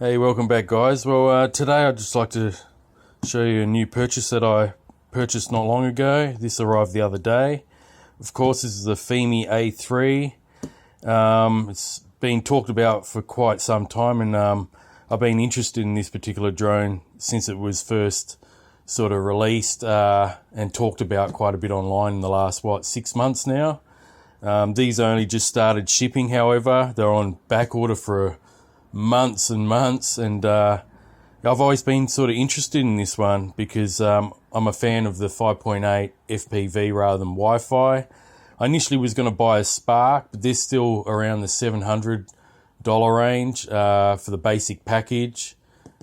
Hey, welcome back guys. Well, today I'd just like to show you a new purchase that I purchased not long ago. This arrived the other day. Of course, this is the FIMI A3. It's been talked about for quite some time, and I've been interested in this particular drone since it was first sort of released and talked about quite a bit online in the last, 6 months now. These only just started shipping, however. They're on back order for months and months, and I've always been sort of interested in this one because I'm a fan of the 5.8 FPV rather than Wi-Fi. I initially was going to buy a Spark, but they're still around the $700 range for the basic package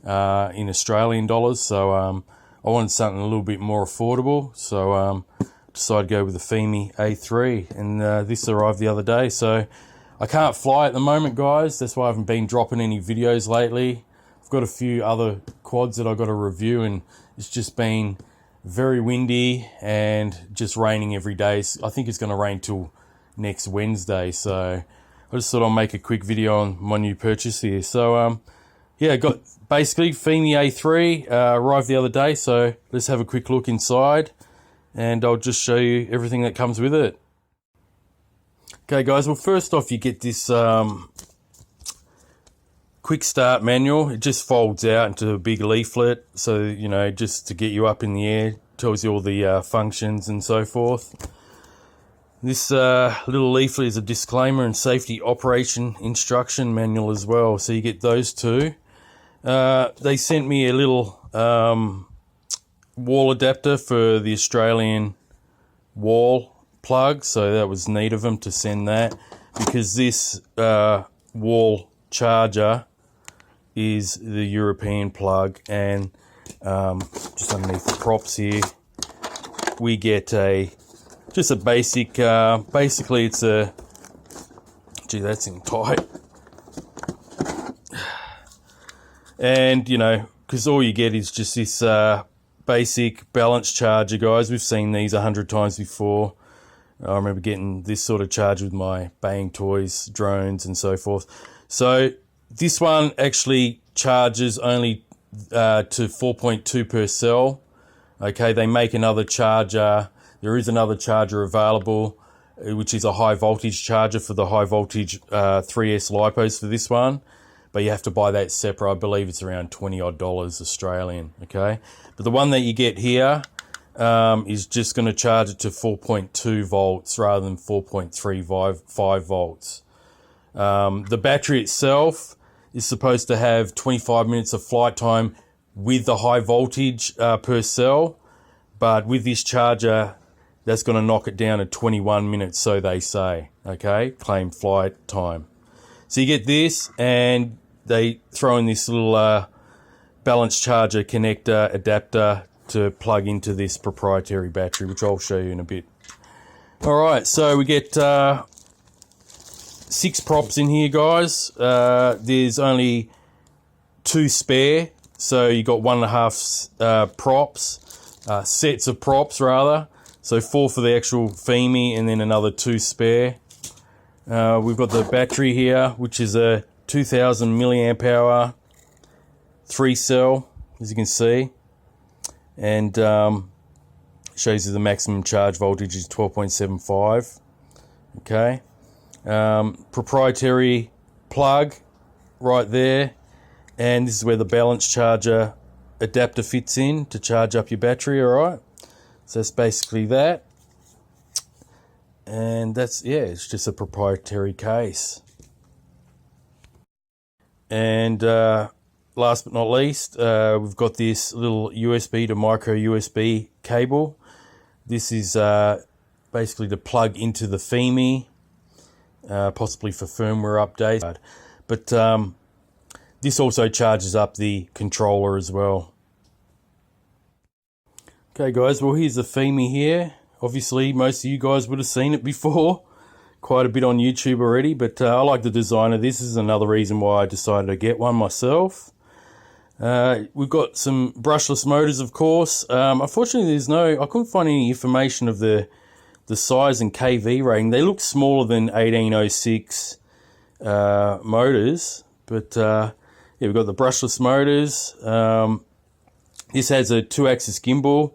in Australian dollars, so I wanted something a little bit more affordable, so decided to go with the FIMI A3, and this arrived the other day. So I can't fly at the moment, guys. That's why I haven't been dropping any videos lately. I've got a few other quads that I've got to review, and it's just been very windy and just raining every day. I think it's going to rain till next Wednesday, so I just thought I'll make a quick video on my new purchase here. So yeah, got basically FIMI A3 arrived the other day, so let's have a quick look inside and I'll just show you everything that comes with it. Okay guys, well first off you get this quick start manual. It just folds out into a big leaflet, so you know, just to get you up in the air, tells you all the functions and so forth. This little leaflet is a disclaimer and safety operation instruction manual as well, so you get those two. They sent me a little wall adapter for the Australian wall plug, so that was neat of them to send that, because this wall charger is the European plug, and just underneath the props here we get just a basic basically it's a, gee, that's in tight, and you know, because all you get is just this basic balance charger, guys. We've seen these 100 times before. I remember getting this sort of charge with my Bang Toys drones and so forth. So this one actually charges only to 4.2 per cell. Okay, they make another charger. There is another charger available, which is a high voltage charger for the high voltage 3S LiPos for this one. But you have to buy that separate. I believe it's around $20 odd Australian. Okay, but the one that you get here is just going to charge it to 4.2 volts rather than 4.35 volts. The battery itself is supposed to have 25 minutes of flight time with the high voltage per cell, but with this charger, that's going to knock it down to 21 minutes, so they say. Okay, claim flight time. So you get this, and they throw in this little balance charger connector adapter to plug into this proprietary battery, which I'll show you in a bit. Alright, so we get 6 props in here, guys. There's only 2 spare, so you got 1.5 props, sets of props rather. So 4 for the actual FIMI and then another 2 spare. We've got the battery here, which is a 2000 milliamp hour 3 cell, as you can see. And shows you the maximum charge voltage is 12.75. Okay, proprietary plug right there, and this is where the balance charger adapter fits in to charge up your battery. All right, so that's basically that, and that's, yeah, it's just a proprietary case. And last but not least, we've got this little USB to micro USB cable. This is basically to plug into the FIMI, possibly for firmware updates. But this also charges up the controller as well. Okay guys, well here's the FIMI here. Obviously most of you guys would have seen it before, quite a bit on YouTube already, but I like the design of this. This is another reason why I decided to get one myself. We've got some brushless motors, of course. Unfortunately, I couldn't find any information of the size and kV rating. They look smaller than 1806 motors, but yeah, we've got the brushless motors. This has a 2-axis gimbal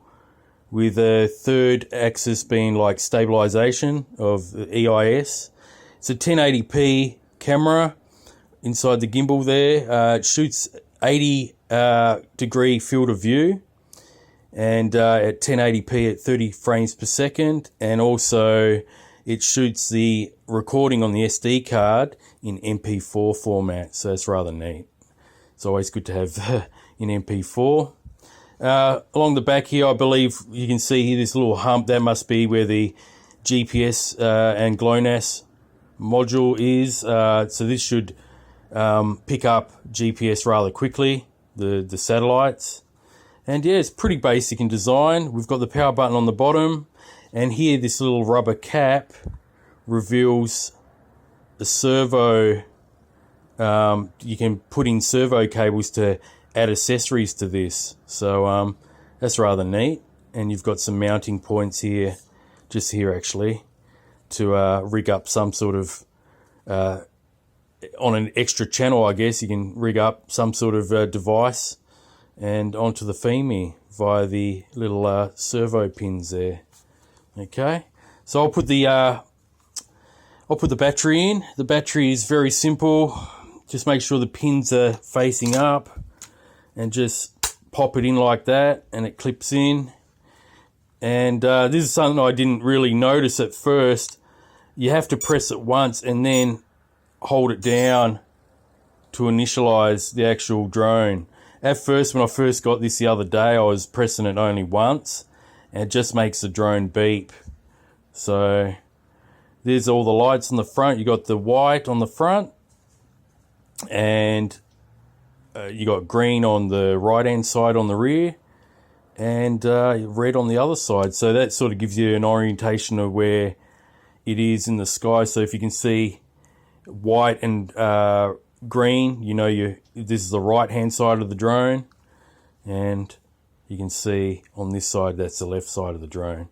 with a 3rd axis being like stabilization of the EIS. It's a 1080p camera inside the gimbal there. It shoots 80 degree field of view, and at 1080p at 30 frames per second, and also it shoots the recording on the SD card in MP4 format, so it's rather neat. It's always good to have in MP4. Along the back here, I believe you can see here this little hump. That must be where the GPS and GLONASS module is. So this should pick up GPS rather quickly, the satellites. And yeah, it's pretty basic in design. We've got the power button on the bottom, and here this little rubber cap reveals the servo. You can put in servo cables to add accessories to this. So that's rather neat. And you've got some mounting points here, just here actually, to rig up some sort of, on an extra channel, I guess, you can rig up some sort of device and onto the FIMI via the little servo pins there. Okay, so I'll put the battery in. The battery is very simple. Just make sure the pins are facing up and just pop it in like that, and it clips in. And this is something I didn't really notice at first. You have to press it once and then hold it down to initialize the actual drone. At first, when I first got this the other day, I was pressing it only once, and it just makes the drone beep. So there's all the lights on the front. You got the white on the front, and you got green on the right hand side on the rear, and red on the other side. So that sort of gives you an orientation of where it is in the sky. So if you can see white and green, you know this is the right hand side of the drone, and you can see on this side that's the left side of the drone.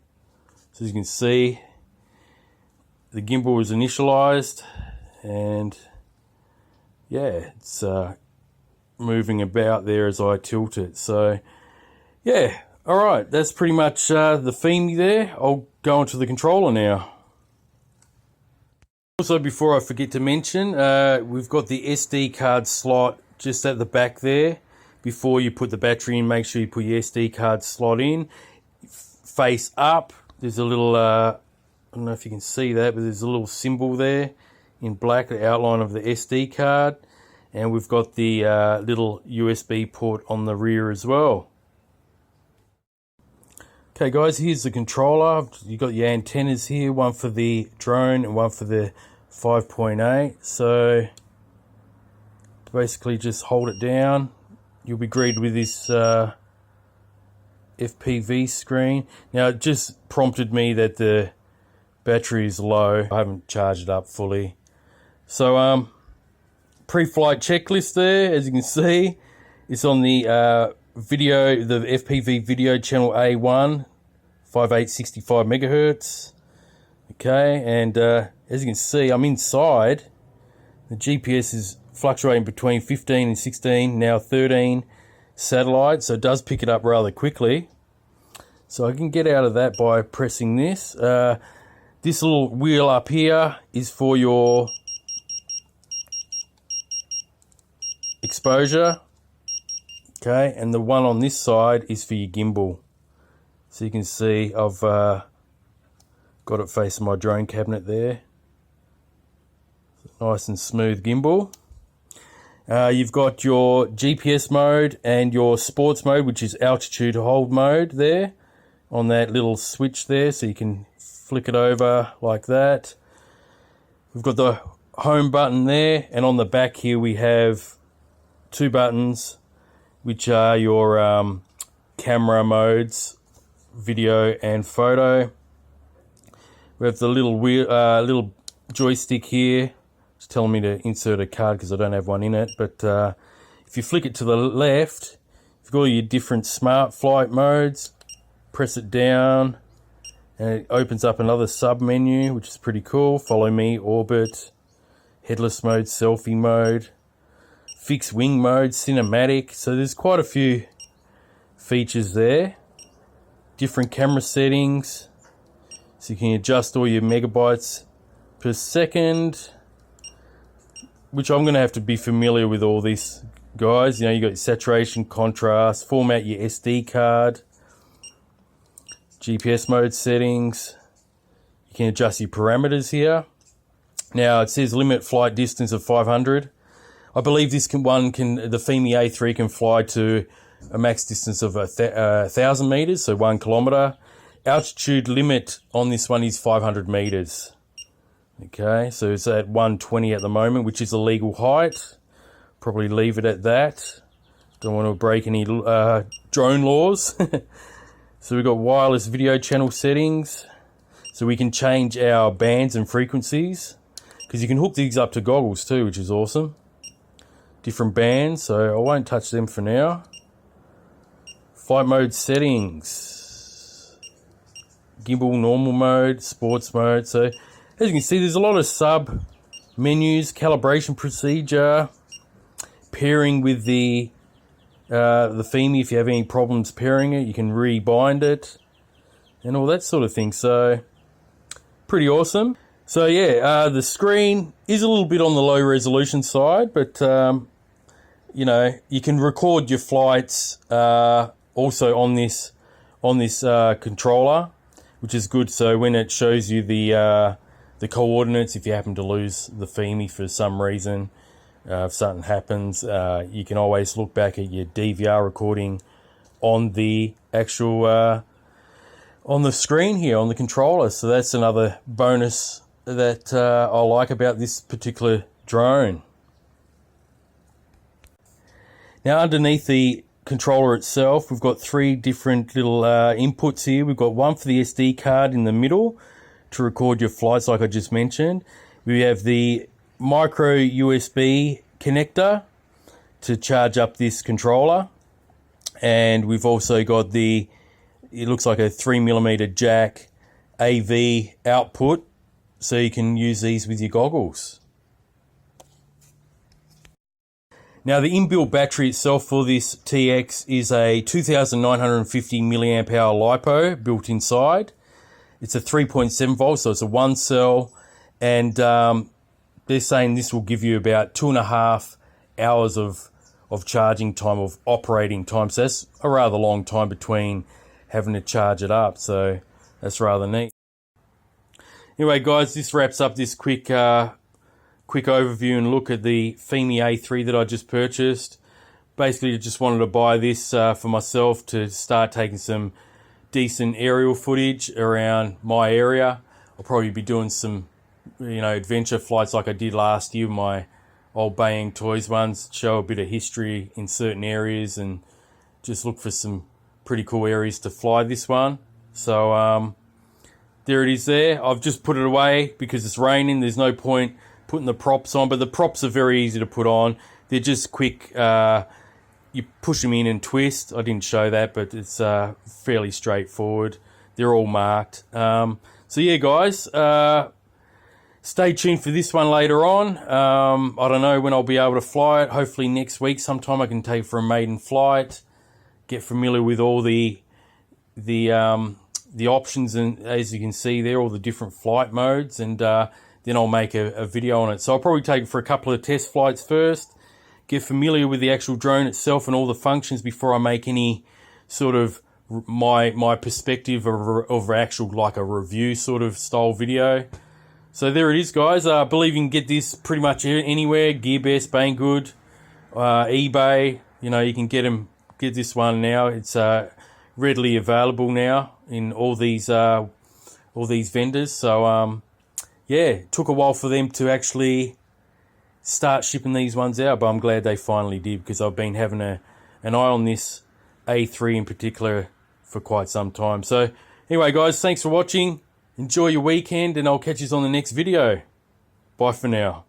So as you can see, the gimbal is initialized, and yeah, it's moving about there as I tilt it. So yeah, all right, that's pretty much the FIMI there. I'll go onto the controller now. Also, before I forget to mention, we've got the SD card slot just at the back there. Before you put the battery in, make sure you put your SD card slot in. Face up, there's a little, I don't know if you can see that, but there's a little symbol there in black, the outline of the SD card. And we've got the little USB port on the rear as well. Okay guys, here's the controller. You've got your antennas here, one for the drone and one for the 5.8. So basically just hold it down. You'll be greeted with this FPV screen. Now it just prompted me that the battery is low. I haven't charged it up fully. So pre-flight checklist there, as you can see. It's on the video, the FPV video channel A1, 5865 megahertz. Okay, and as you can see, I'm inside. The GPS is fluctuating between 15 and 16, now 13 satellites, so it does pick it up rather quickly. So I can get out of that by pressing this. This little wheel up here is for your exposure. Okay, and the one on this side is for your gimbal. So you can see I've got it facing my drone cabinet there. Nice and smooth gimbal. You've got your GPS mode and your sports mode, which is altitude hold mode there on that little switch there, so you can flick it over like that. We've got the home button there, and on the back here we have two buttons, which are your camera modes, video and photo. We have the little wheel, little joystick here. It's telling me to insert a card because I don't have one in it. But if you flick it to the left, you've got all your different smart flight modes. Press it down, and it opens up another sub menu, which is pretty cool. Follow me, orbit, headless mode, selfie mode, fixed wing mode, cinematic. So there's quite a few features there. Different camera settings. So you can adjust all your megabytes per second, which I'm going to have to be familiar with all this, guys. You know, you got your saturation, contrast, format your SD card, GPS mode settings. You can adjust your parameters here. Now it says limit flight distance of 500. I believe this the FIMI A3 can fly to a max distance of 1,000 meters, so 1 kilometer. Altitude limit on this one is 500 meters. Okay, so it's at 120 at the moment, which is a legal height. Probably leave it at that. Don't want to break any drone laws. So we've got wireless video channel settings. So we can change our bands and frequencies, because you can hook these up to goggles too, which is awesome. Different bands, so I won't touch them for now. Flight mode settings. Gimbal normal mode, sports mode. So as you can see, there's a lot of sub menus, calibration procedure, pairing with the FIMI. If you have any problems pairing it, you can rebind it and all that sort of thing. So pretty awesome. So yeah, the screen is a little bit on the low resolution side, but you know, you can record your flights also on this controller, which is good. So when it shows you the coordinates, if you happen to lose the FIMI for some reason, if something happens, you can always look back at your DVR recording on the actual on the screen here on the controller. So that's another bonus that I like about this particular drone. Now underneath the controller itself, we've got 3 different little inputs here. We've got one for the SD card in the middle to record your flights, like I just mentioned. We have the micro USB connector to charge up this controller, and we've also got it looks like a 3mm jack AV output, so you can use these with your goggles. Now the inbuilt battery itself for this TX is a 2950 milliamp hour LiPo built inside. It's a 3.7 volts, so it's a 1 cell, and they're saying this will give you about 2.5 hours of charging time, of operating time. So that's a rather long time between having to charge it up, so that's rather neat. Anyway guys, this wraps up this quick overview and look at the FIMI A3 that I just purchased. Basically, I just wanted to buy this for myself to start taking some decent aerial footage around my area. I'll probably be doing some, you know, adventure flights like I did last year, my old Bayang Toys ones, show a bit of history in certain areas and just look for some pretty cool areas to fly this one. So there it is there. I've just put it away because it's raining. There's no point putting the props on, but the props are very easy to put on. They're just quick. You push them in and twist. I didn't show that, but it's fairly straightforward. They're all marked. So yeah, guys, stay tuned for this one later on. I don't know when I'll be able to fly it. Hopefully next week sometime I can take for a maiden flight, get familiar with all the options, and as you can see there, all the different flight modes, and then I'll make a video on it. So I'll probably take it for a couple of test flights first, get familiar with the actual drone itself and all the functions before I make any sort of my perspective of actual, like a review sort of style video. So there it is, guys. I believe you can get this pretty much anywhere. GearBest, Banggood, eBay. You know, you can get this one now. It's readily available now in all these vendors. So yeah, it took a while for them to actually start shipping these ones out, but I'm glad they finally did, because I've been having an eye on this A3 in particular for quite some time. So anyway, guys, thanks for watching. Enjoy your weekend, and I'll catch you on the next video. Bye for now.